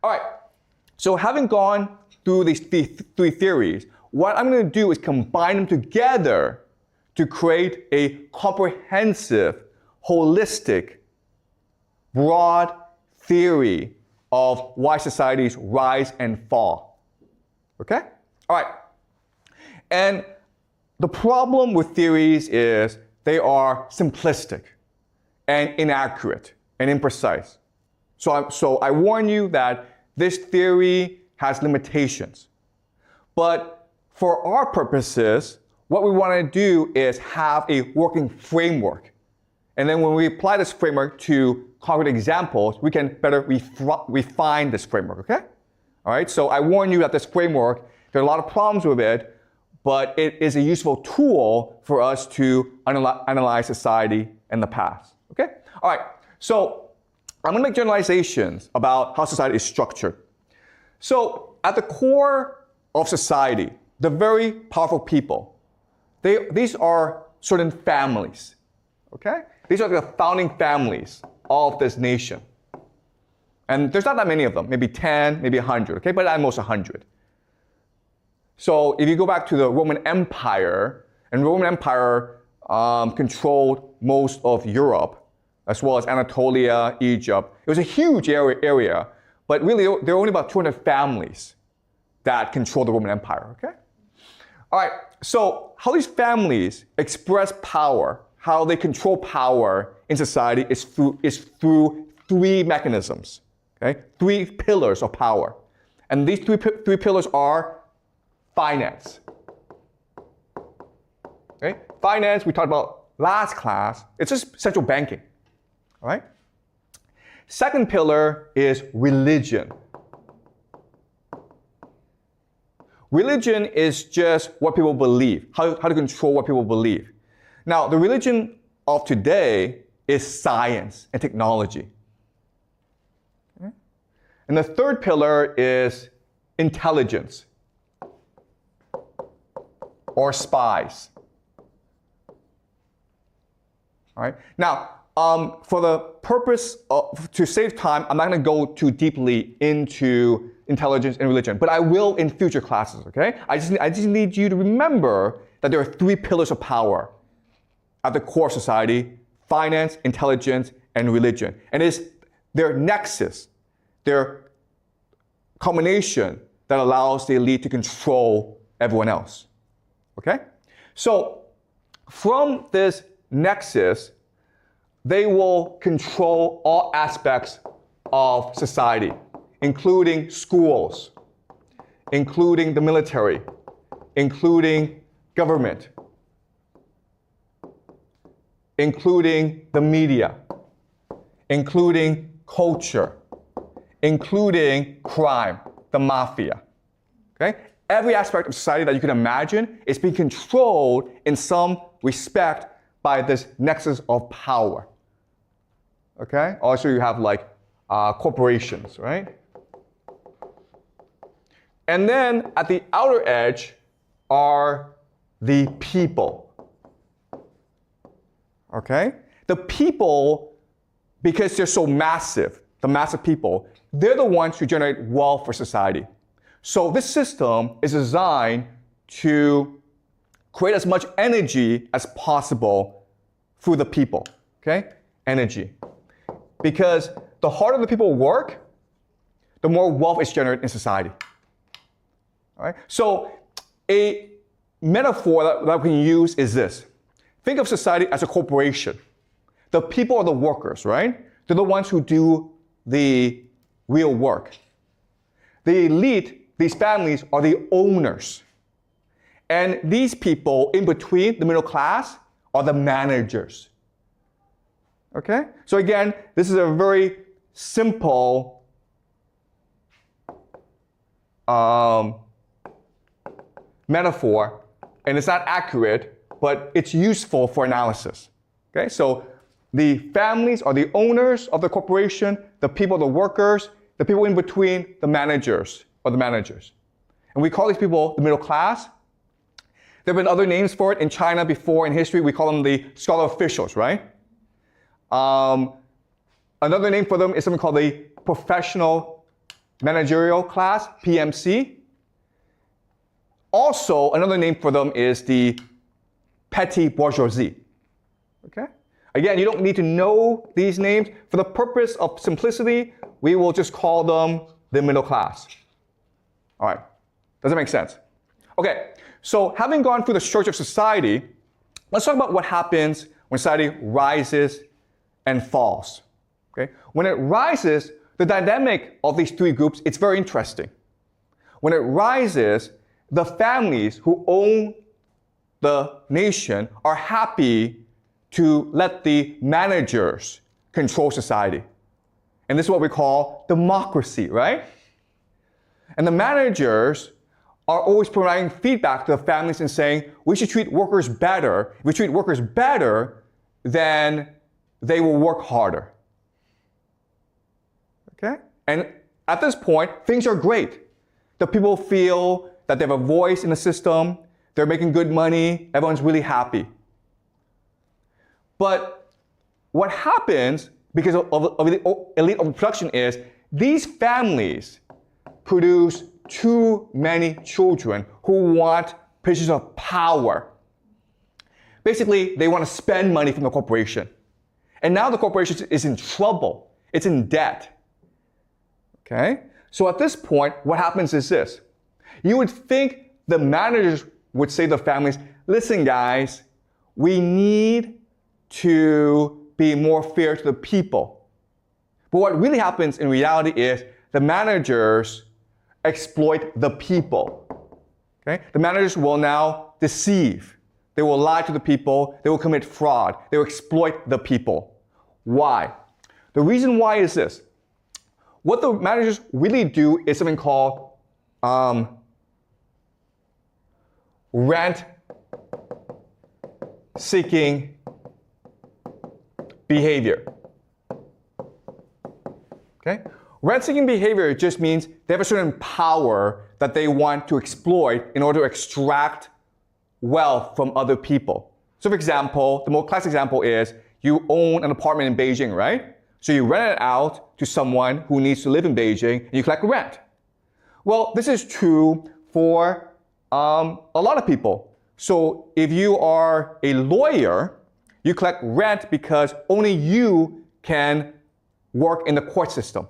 All right, so having gone through these three theories, what I'm going to do is combine them together to create a comprehensive, holistic, broad theory of why societies rise and fall. Okay? All right. And the problem with theories is they are simplistic and inaccurate and imprecise. So I warn you that this theory has limitations. But for our purposes, what we want to do is have a working framework. And then when we apply this framework to concrete examples, we can better refine this framework, okay? All right, so I warn you that this framework, there are a lot of problems with it, but it is a useful tool for us to analyze society in the past, okay? All right, so I'm going to make generalizations about how society is structured. So at the core of society, the very powerful people, these are certain families, okay? These are the founding families of this nation. And there's not that many of them, maybe 10, maybe 100, okay? But at most 100. So if you go back to the Roman Empire, and the Roman Empire controlled most of Europe, as well as Anatolia, Egypt. It was a huge area, but really there were only about 200 families that controlled the Roman Empire, okay? All right, so how these families express power, how they control power in society is through three mechanisms, okay? Three pillars of power. And these three pillars are finance. Okay? Finance, we talked about last class, it's just central banking, all right? Second pillar is religion. Religion is just what people believe, how to control what people believe. Now, the religion of today is science and technology. Okay? And the third pillar is intelligence or spies. All right? Now, for the purpose to save time, I'm not going to go too deeply into intelligence and religion, but I will in future classes, okay? I just need you to remember that there are three pillars of power at the core of society: finance, intelligence, and religion. And it's their nexus, their combination that allows the elite to control everyone else, okay? So from this nexus, they will control all aspects of society, including schools, including the military, including government, including the media, including culture, including crime, the mafia, okay? Every aspect of society that you can imagine is being controlled in some respect by this nexus of power, okay? Also, you have like corporations, right? And then at the outer edge are the people, okay? The people, because they're so massive, the massive people, they're the ones who generate wealth for society. So this system is designed to create as much energy as possible through the people, okay? Energy. Because the harder the people work, the more wealth is generated in society. All right? So a metaphor that we can use is this. Think of society as a corporation. The people are the workers, right? They're the ones who do the real work. The elite, these families, are the owners. And these people in between, the middle class, are the managers. Okay? So again, this is a very simple metaphor, and it's not accurate, but it's useful for analysis. Okay? So the families are the owners of the corporation, the people are the workers, the people in between, the managers, are the managers. And we call these people the middle class. There have been other names for it in China before in history. We call them the scholar officials, right? Another name for them is something called the professional managerial class, PMC. Also, another name for them is the petty bourgeoisie. Okay? Again, you don't need to know these names. For the purpose of simplicity, we will just call them the middle class. All right. Does that make sense? Okay. So having gone through the structure of society, let's talk about what happens when society rises and falls. Okay? When it rises, the dynamic of these three groups, it's very interesting. When it rises, the families who own the nation are happy to let the managers control society. And this is what we call democracy, right? And the managers are always providing feedback to the families and saying, we should treat workers better. If we treat workers better, then they will work harder. Okay? And at this point, things are great. The people feel that they have a voice in the system, they're making good money, everyone's really happy. But what happens because of the elite overproduction is these families produce too many children who want positions of power. Basically, they want to spend money from the corporation. And now the corporation is in trouble. It's in debt. Okay? So at this point, what happens is this. You would think the managers would say to the families, listen guys, we need to be more fair to the people. But what really happens in reality is the managers exploit the people. Okay? The managers will now deceive. They will lie to the people. They will commit fraud. They will exploit the people. Why? The reason why is this. What the managers really do is something called rent-seeking behavior. Okay? Rent-seeking behavior just means they have a certain power that they want to exploit in order to extract wealth from other people. So for example, the most classic example is you own an apartment in Beijing, right? So you rent it out to someone who needs to live in Beijing and you collect rent. Well, this is true for a lot of people. So if you are a lawyer, you collect rent because only you can work in the court system.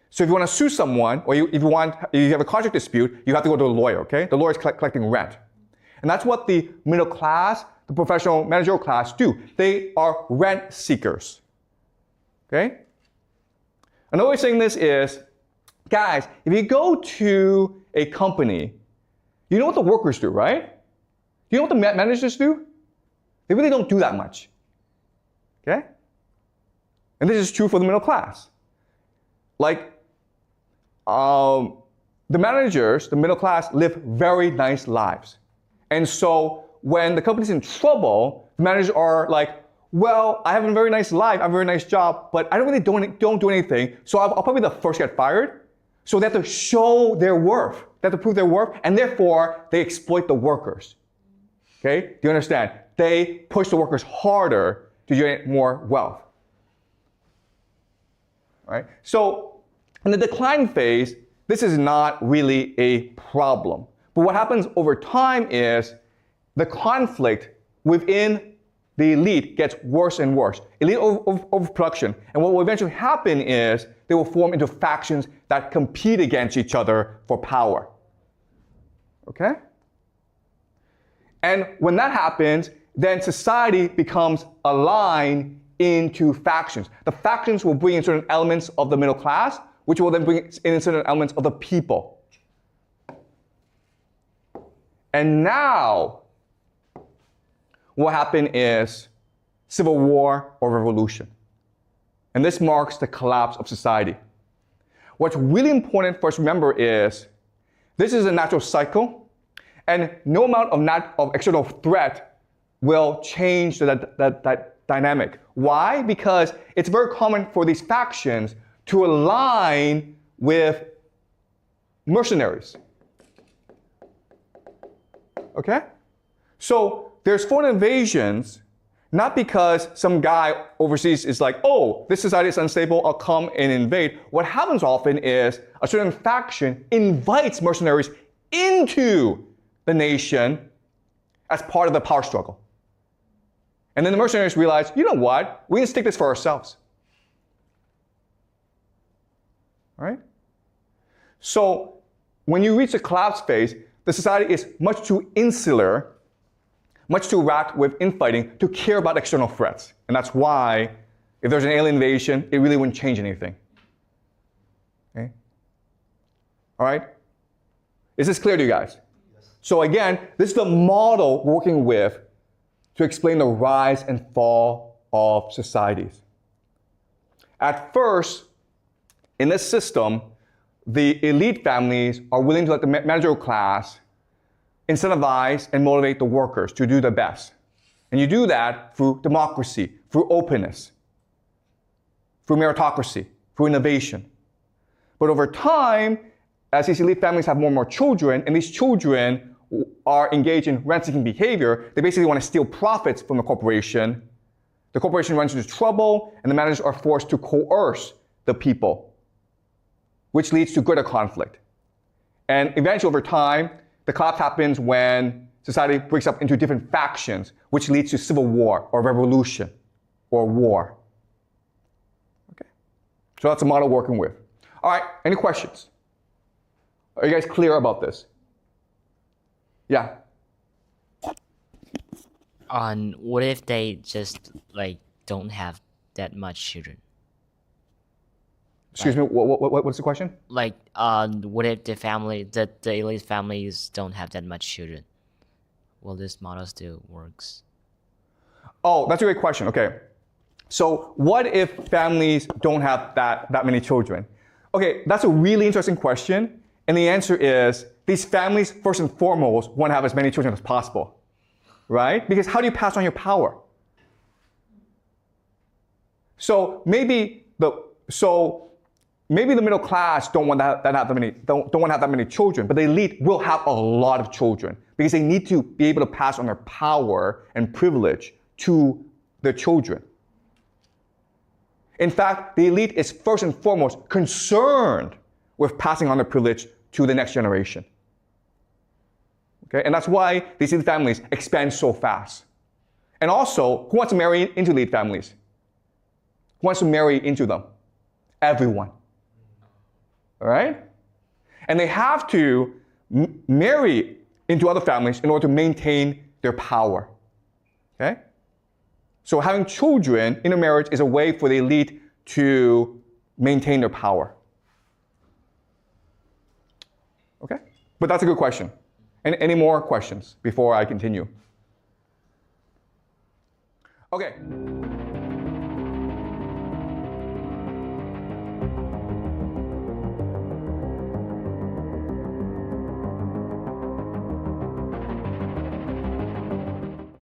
So if you want to sue someone, or if you have a contract dispute, you have to go to a lawyer, okay? The lawyer is collecting rent. And that's what the middle class, the professional managerial class do. They are rent seekers, okay? Another way of saying this is, guys, if you go to a company, you know what the workers do, right? You know what the managers do? They really don't do that much, okay? And this is true for the middle class. Like, the managers, the middle class, live very nice lives. And so when the company's in trouble, the managers are like, well, I have a very nice life, I have a very nice job, but I don't really don't do anything, so I'll probably be the first to get fired. So they have to show their worth. They have to prove their worth, and therefore, they exploit the workers. Okay? Do you understand? They push the workers harder to generate more wealth. All right? So in the decline phase, this is not really a problem. But what happens over time is the conflict within the elite gets worse and worse. Elite overproduction. And what will eventually happen is they will form into factions that compete against each other for power. Okay? And when that happens, then society becomes aligned into factions. The factions will bring in certain elements of the middle class, which will then bring in certain elements of the people. And now, what happened is civil war or revolution. And this marks the collapse of society. What's really important for us to remember is this is a natural cycle, and no amount of external threat will change that dynamic. Why? Because it's very common for these factions to align with mercenaries. Okay? So there's foreign invasions Not because some guy overseas is like, oh, this society is unstable, I'll come and invade. What happens often is a certain faction invites mercenaries into the nation as part of the power struggle. And then the mercenaries realize, you know what? We can stick this for ourselves. All right? So when you reach the collapse phase, the society is much too insular, much too wrapped with infighting to care about external threats. And that's why, if there's an alien invasion, it really wouldn't change anything. Okay? All right? Is this clear to you guys? Yes. So again, this is the model we're working with to explain the rise and fall of societies. At first, in this system, the elite families are willing to let the managerial class incentivize and motivate the workers to do their best. And you do that through democracy, through openness, through meritocracy, through innovation. But over time, as these elite families have more and more children, and these children are engaged in rent-seeking behavior, they basically want to steal profits from the corporation. The corporation runs into trouble, and the managers are forced to coerce the people, which leads to greater conflict. And eventually, over time, the collapse happens when society breaks up into different factions, which leads to civil war or revolution or war. Okay, so that's a model we're working with. All right, any questions? Are you guys clear about this? Yeah. What if they just don't have that much children? Excuse me, what's the question? What if the elite families don't have that much children? Will this model still works? Oh, that's a great question. Okay. So what if families don't have that many children? Okay, that's a really interesting question. And the answer is, these families, first and foremost, want to have as many children as possible, right? Because how do you pass on your power? So maybe the middle class don't want to have that many children, but the elite will have a lot of children because they need to be able to pass on their power and privilege to their children. In fact, the elite is first and foremost concerned with passing on their privilege to the next generation. Okay? And that's why these elite families expand so fast. And also, who wants to marry into elite families? Who wants to marry into them? Everyone. All right? And they have to marry into other families in order to maintain their power. Okay? So having children in a marriage is a way for the elite to maintain their power. Okay? But that's a good question. Any more questions before I continue? Okay.